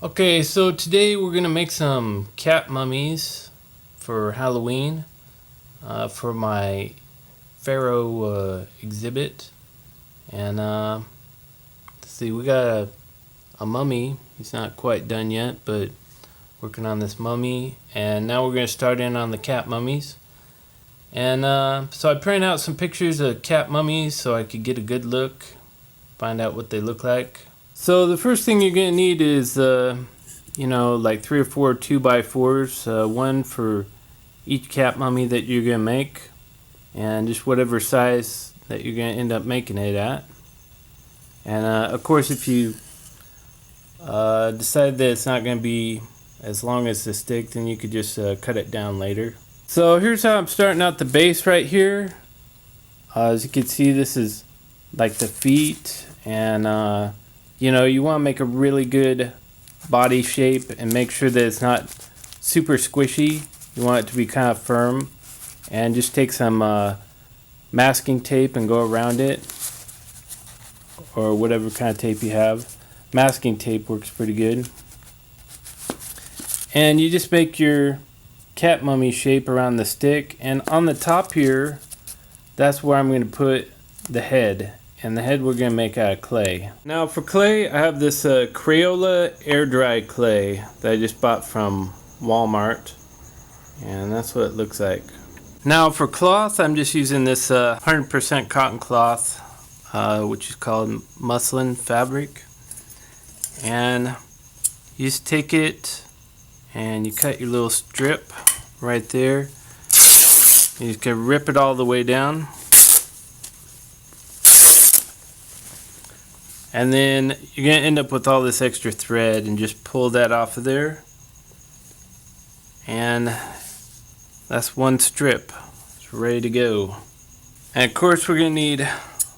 Okay, so today we're gonna make some cat mummies for Halloween for my Pharaoh exhibit. And let's see, we got a mummy. He's not quite done yet, but working on this mummy. And now we're gonna start in on the cat mummies. And so I printed out some pictures of cat mummies so I could get a good look, find out what they look like. So the first thing you're gonna need is like 3 or 4 2x4s, one for each cat mummy that you're gonna make, and just whatever size that you're gonna end up making it at. And of course, if you decide that it's not gonna be as long as the stick, then you could just cut it down later. So here's how I'm starting out the base right here. As you can see, this is like the feet, and you want to make a really good body shape and make sure that it's not super squishy. You want it to be kind of firm, and just take some masking tape and go around it, or whatever kind of tape you have. Masking tape works pretty good. And you just make your cat mummy shape around the stick, and on the top here, that's where I'm going to put the head. And the head we're going to make out of clay. Now for clay, I have this Crayola air dry clay that I just bought from Walmart. And that's what it looks like. Now for cloth, I'm just using this 100% cotton cloth, which is called muslin fabric. And you just take it and you cut your little strip right there. You can rip it all the way down. And then you're going to end up with all this extra thread, and just pull that off of there. And that's one strip. It's ready to go. And of course we're going to need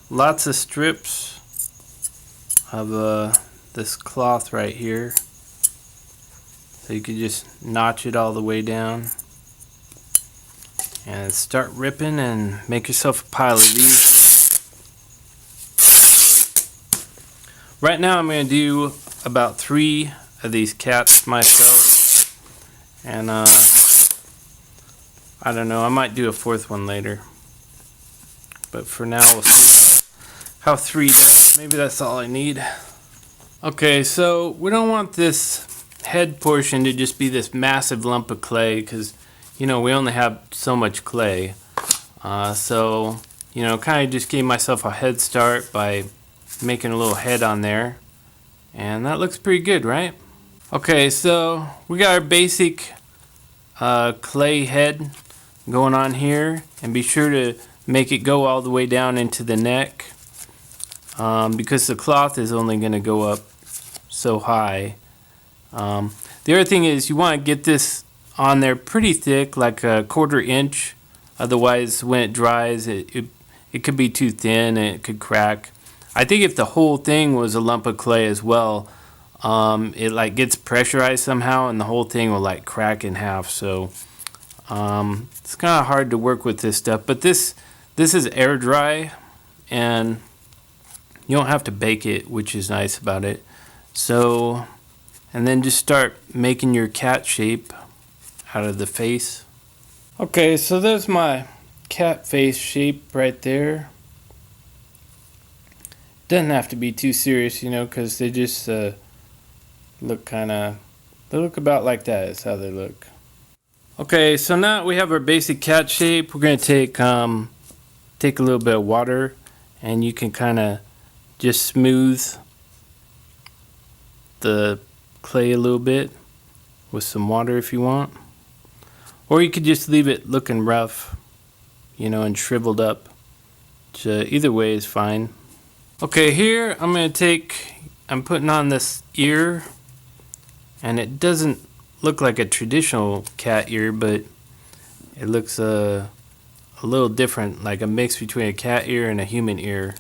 lots of strips of this cloth right here. So you can just notch it all the way down. And start ripping and make yourself a pile of these. Right now I'm going to do about 3 of these cats myself, and I don't know, I might do a 4th one later, but for now we'll see how 3 does. Maybe that's all I need. Okay, so we don't want this head portion to just be this massive lump of clay, because we only have so much clay. So kind of just gave myself a head start by making a little head on there, and that looks pretty good, right? Okay, so we got our basic clay head going on here, and be sure to make it go all the way down into the neck, because the cloth is only going to go up so high. The other thing is you want to get this on there pretty thick, like a 1/4 inch, otherwise when it dries it could be too thin and it could crack. I think if the whole thing was a lump of clay as well, it like gets pressurized somehow and the whole thing will like crack in half. So it's kind of hard to work with this stuff. But this is air dry, and you don't have to bake it, which is nice about it. So, and then just start making your cat shape out of the face. Okay, so there's my cat face shape right there. Doesn't have to be too serious, because they just look they look about like that is how they look. Okay, so now we have our basic cat shape. We're going to take a little bit of water, and you can kind of just smooth the clay a little bit with some water if you want. Or you could just leave it looking rough, and shriveled up. Which, either way is fine. Okay, here I'm putting on this ear, and it doesn't look like a traditional cat ear, but it looks a little different, like a mix between a cat ear and a human ear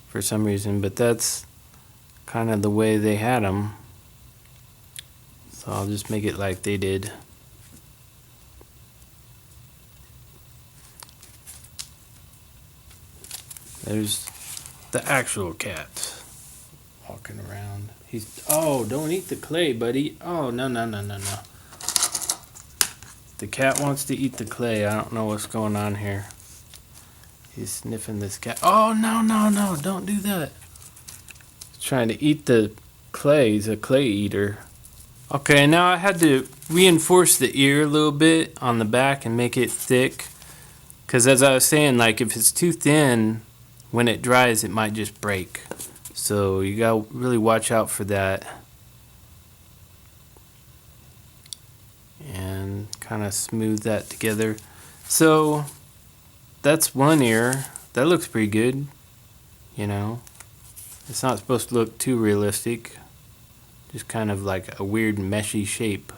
for some reason, but that's kind of the way they had them. So I'll just make it like they did. There's the actual cat. walking around. Oh, don't eat the clay, buddy. Oh, no. The cat wants to eat the clay. I don't know what's going on here. He's sniffing this cat. Oh, no, don't do that. He's trying to eat the clay. He's a clay eater. Okay, now I had to reinforce the ear a little bit on the back and make it thick. Because as I was saying, like if it's too thin, when it dries, it might just break. So you gotta really watch out for that. And kind of smooth that together. So that's one ear. That looks pretty good. You know, it's not supposed to look too realistic. Just kind of like a weird meshy shape.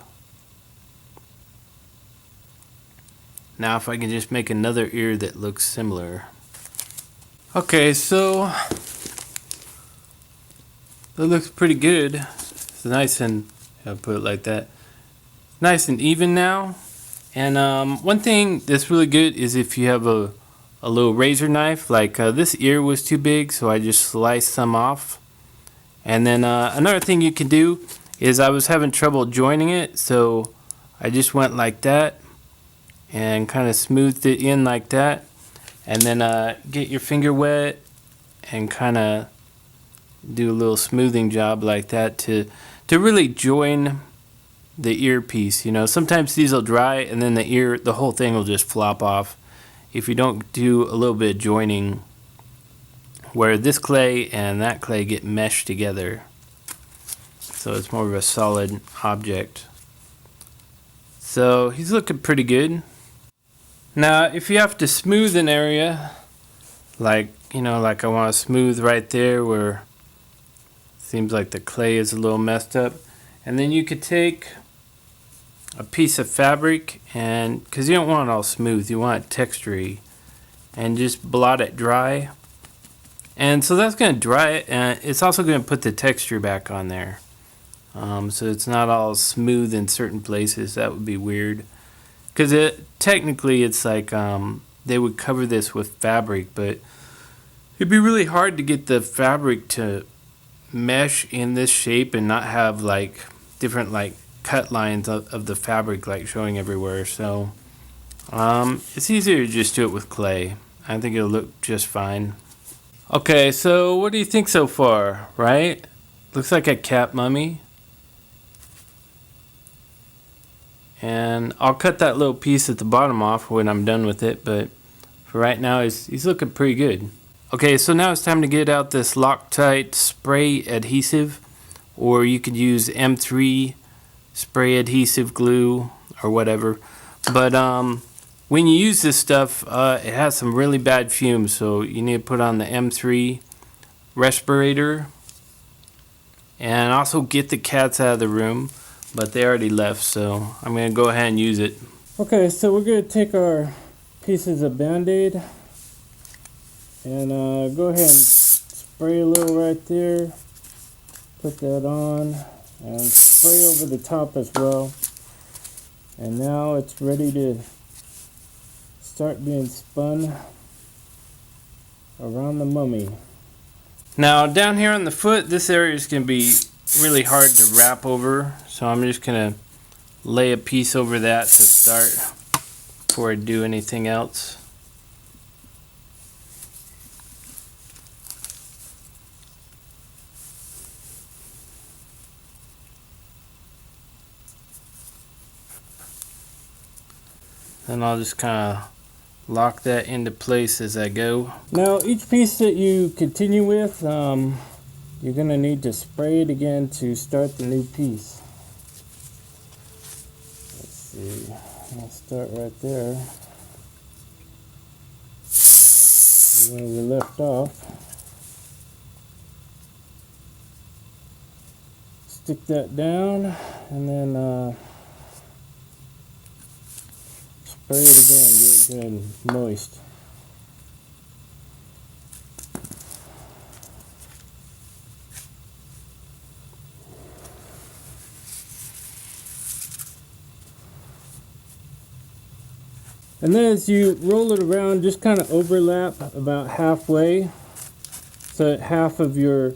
Now if I can just make another ear that looks similar. Okay, so that looks pretty good. It's nice and, I'll put it like that. Nice and even now. And one thing that's really good is if you have a little razor knife. Like this ear was too big, so I just sliced some off. And then another thing you can do is I was having trouble joining it, so I just went like that and kind of smoothed it in like that. And then get your finger wet and kind of do a little smoothing job like that to really join the earpiece. You know, sometimes these will dry and then the whole thing will just flop off if you don't do a little bit of joining where this clay and that clay get meshed together. So it's more of a solid object. So he's looking pretty good. Now if you have to smooth an area, like, you know, like I want to smooth right there where it seems like the clay is a little messed up, and then you could take a piece of fabric, and because you don't want it all smooth, you want it textury, and just blot it dry. And so that's going to dry it, and it's also going to put the texture back on there. So it's not all smooth in certain places. That would be weird. Because technically it's like they would cover this with fabric, but it'd be really hard to get the fabric to mesh in this shape and not have like different like cut lines of the fabric like showing everywhere. So it's easier to just do it with clay. I think it'll look just fine. Okay, so what do you think so far, right? Looks like a cat mummy. And I'll cut that little piece at the bottom off when I'm done with it, but for right now he's looking pretty good. Okay, so now it's time to get out this Loctite spray adhesive, or you could use M3 spray adhesive glue or whatever. But when you use this stuff, it has some really bad fumes, so you need to put on the M3 respirator. And also get the cats out of the room, but they already left, so I'm going to go ahead and use it. Okay, so we're going to take our pieces of Band-Aid and go ahead and spray a little right there. Put that on and spray over the top as well. And now it's ready to start being spun around the mummy. Now down here on the foot, this area is going to be really hard to wrap over, so I'm just going to lay a piece over that to start before I do anything else. Then I'll just kind of lock that into place as I go. Now each piece that you continue with, you're going to need to spray it again to start the new piece. Let's see, I'll start right there where we left off. Stick that down and then spray it again, get it good moist. And then as you roll it around, just kind of overlap about halfway, so that half of your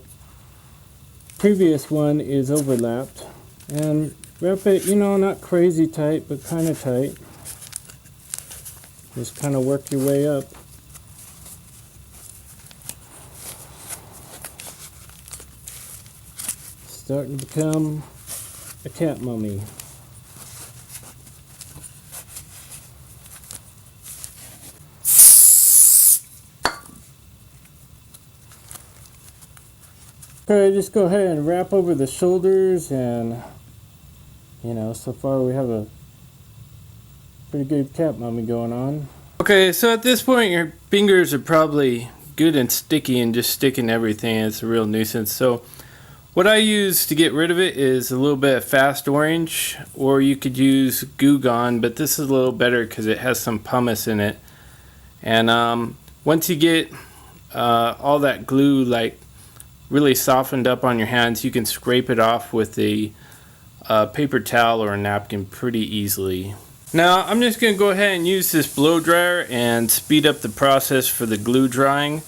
previous one is overlapped. And wrap it, you know, not crazy tight, but kind of tight. Just kind of work your way up. Starting to become a cat mummy. Okay, just go ahead and wrap over the shoulders, and you know, so far we have a pretty good cat mummy going on. Okay, so at this point your fingers are probably good and sticky and just sticking everything. It's a real nuisance. So what I use to get rid of it is a little bit of fast orange, or you could use Goo Gone, but this is a little better because it has some pumice in it. And once you get all that glue like really softened up on your hands, you can scrape it off with a paper towel or a napkin pretty easily. Now I'm just going to go ahead and use this blow dryer and speed up the process for the glue drying.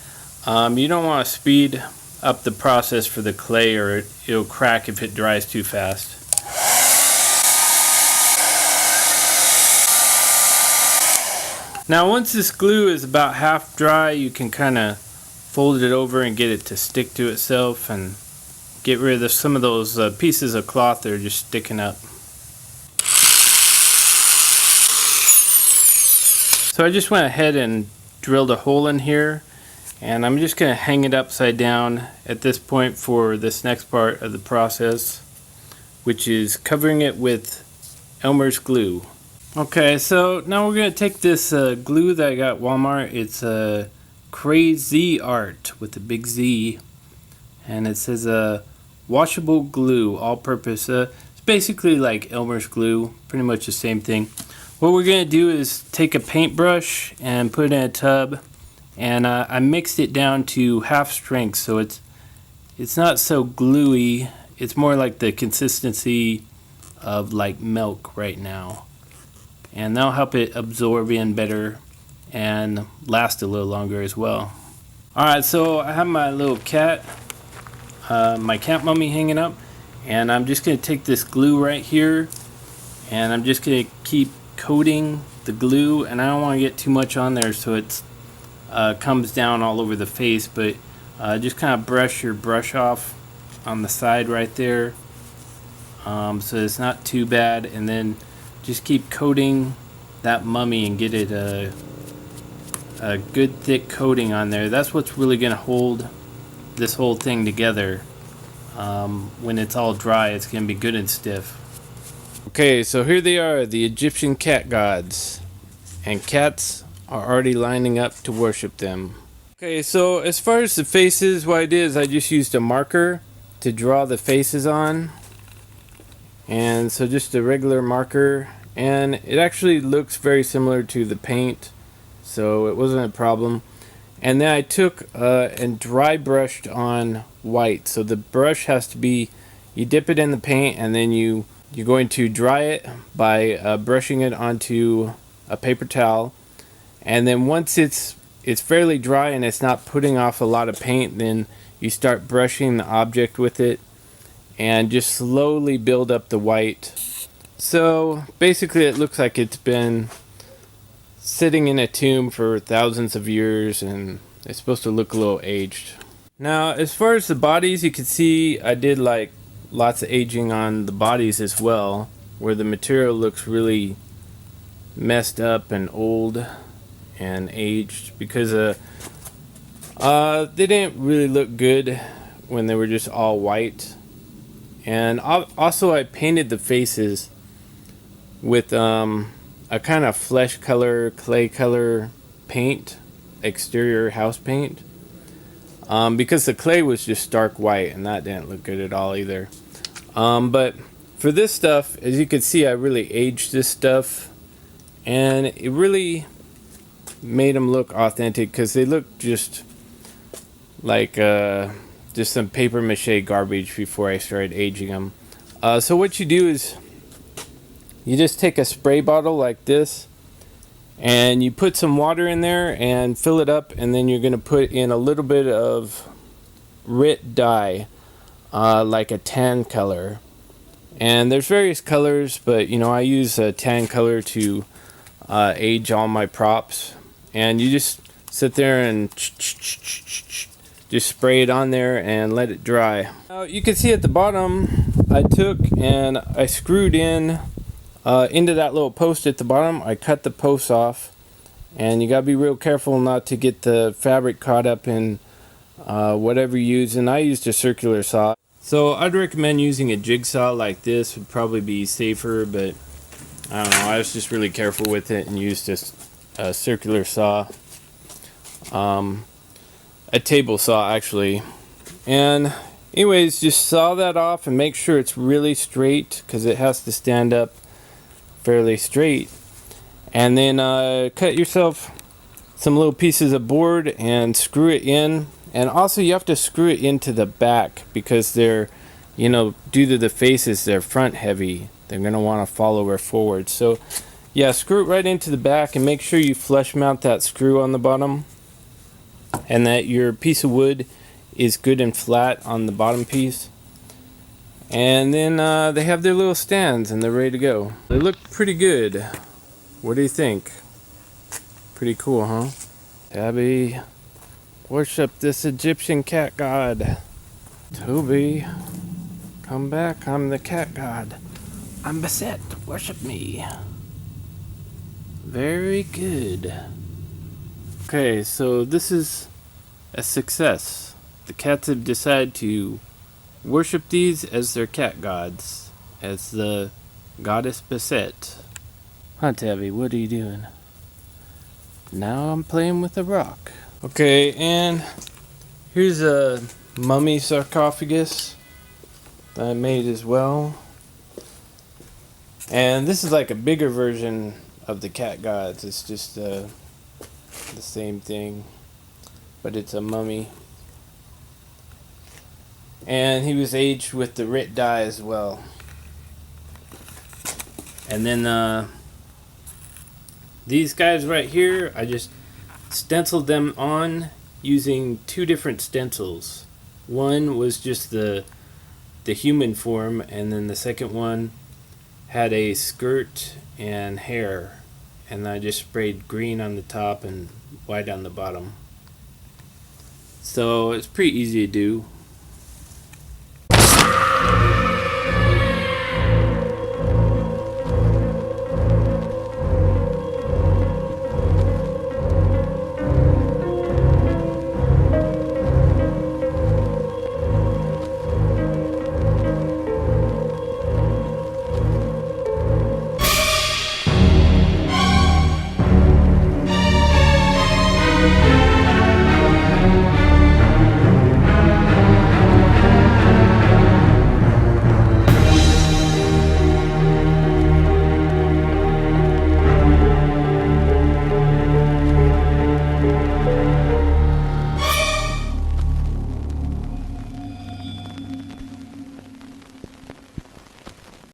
You don't want to speed up the process for the clay, or it'll crack if it dries too fast. Now once this glue is about half dry, you can kind of fold it over and get it to stick to itself and get rid of some of those pieces of cloth that are just sticking up. So I just went ahead and drilled a hole in here, and I'm just going to hang it upside down at this point for this next part of the process, which is covering it with Elmer's glue. Okay, so now we're going to take this glue that I got at Walmart. It's Crazy Art with a big Z, and it says washable glue, all-purpose. It's basically like Elmer's glue, pretty much the same thing. What we're going to do is take a paintbrush and put it in a tub, and I mixed it down to half strength, so it's not so gluey. It's more like the consistency of like milk right now, and that'll help it absorb in better and last a little longer as well. Alright, so I have my little cat, my cat mummy hanging up, and I'm just going to take this glue right here, and I'm just going to keep coating the glue, and I don't want to get too much on there so it comes down all over the face, but just kind of brush your brush off on the side right there, so it's not too bad, and then just keep coating that mummy and get it a good thick coating on there. That's what's really going to hold this whole thing together. When it's all dry, it's going to be good and stiff. Okay, so here they are, the Egyptian cat gods, and cats are already lining up to worship them. Okay, so as far as the faces, what I did is I just used a marker to draw the faces on, and so just a regular marker, and it actually looks very similar to the paint, so it wasn't a problem. And then I took and dry brushed on white. So the brush has to be, you dip it in the paint, and then you're going to dry it by brushing it onto a paper towel. And then once it's fairly dry and it's not putting off a lot of paint, then you start brushing the object with it and just slowly build up the white. So basically it looks like it's been sitting in a tomb for thousands of years, and it's supposed to look a little aged. Now as far as the bodies, you can see I did like lots of aging on the bodies as well, where the material looks really messed up and old and aged, because they didn't really look good when they were just all white. And also I painted the faces with a kind of flesh color, clay color paint, exterior house paint, because the clay was just stark white, and that didn't look good at all either. But for this stuff, as you can see, I really aged this stuff, and it really made them look authentic, because they look just like just some paper mache garbage before I started aging them. So what you do is you just take a spray bottle like this, and you put some water in there and fill it up, and then you're going to put in a little bit of Rit dye. like a tan color. And there's various colors, but you know, I use a tan color to age all my props. And you just sit there and just spray it on there and let it dry. Now you can see at the bottom, I took and I screwed in into that little post at the bottom. I cut the post off, and you gotta be real careful not to get the fabric caught up in whatever you use. And I used a circular saw. So I'd recommend using a jigsaw like this, would probably be safer, but I don't know, I was just really careful with it and used a circular saw. A table saw actually. And anyways, just saw that off and make sure it's really straight, because it has to stand up fairly straight. And then cut yourself some little pieces of board and screw it in. And also you have to screw it into the back, because they're, you know, due to the faces, they're front heavy. They're going to want to fall over forward. So yeah, screw it right into the back, and make sure you flush mount that screw on the bottom, and that your piece of wood is good and flat on the bottom piece. And then they have their little stands and they're ready to go. They look pretty good. What do you think? Pretty cool, huh? Tabby, worship this Egyptian cat god. Toby, come back, I'm the cat god. I'm Bastet, worship me. Very good. Okay, so this is a success. The cats have decided to worship these as their cat gods, as the goddess Bastet. Huh, Tabby, what are you doing? Now I'm playing with a rock. Okay, and here's a mummy sarcophagus that I made as well. And this is like a bigger version of the cat gods. It's just the same thing, but it's a mummy. And he was aged with the Rit dye as well. And then these guys right here, I just stenciled them on using two different stencils. One was just the human form, and then the second one had a skirt and hair, and I just sprayed green on the top and white on the bottom. So it's pretty easy to do.